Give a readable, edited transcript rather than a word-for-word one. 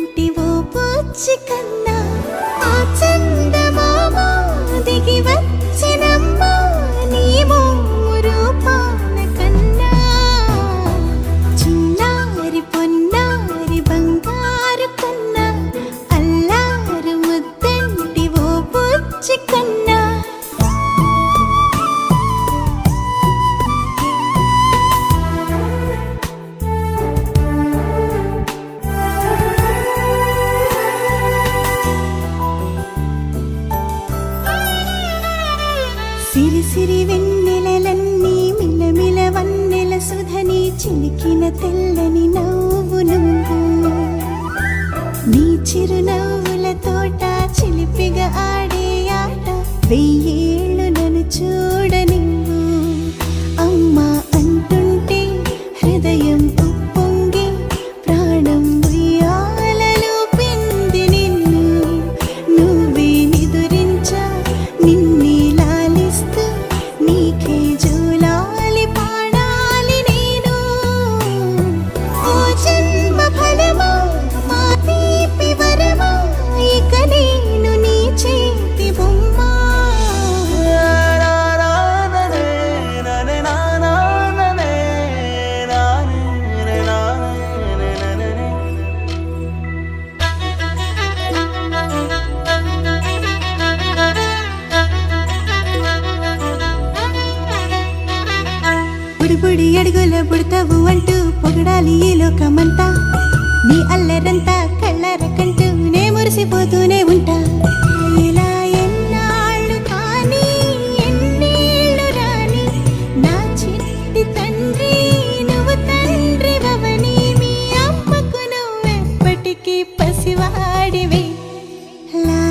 అంటుంటివో పూచి కన్నా ఆ చందమామ దిగి వచ్చినమ్మా నీ రూపాన కన్నా చిన్నారి పొన్నారి బంగారు కన్నా అల్లారు ముద్దంటివో పూచి కన్నా సిరి సిరి వెన్నెలలన్నీ మిలమిల వన్నెల సుధని చిలికిన తెల్లని నవ్వు నువ్వు నీ చిరునవ్వుల తోట చిలిపిగా ఆడే ఆట వెయ్యేళ్ళు నన్ను చూడ నువ్వు అమ్మా అంటుంటే హృదయం ఉప్పొంగి ప్రాణం ఉయ్యాలలో పింది నిన్ను నువ్వే నిదురించా నిన్నే నీకే జూలాలి పాడాలి నేను ఓ జన్మ ఫలమా మా తీపి వరమా ఇక నేను నీ చేతి బొమ్మ బుడి అడుగుల బుడతావు అంటూ పొగడాలి ఈ లోకమంతా నీ అల్లరంతా కళ్ళరకంటూ నే మురిసిపోతూనే ఉంటా ఇలా ఎన్నాళ్ళు కానీ ఎన్నేళ్ళు రాని నా చిట్టి తండ్రి నువ్వు తండ్రి వవని మీ అమ్మకు నువ్వెప్పటికీ పసివాడివే లా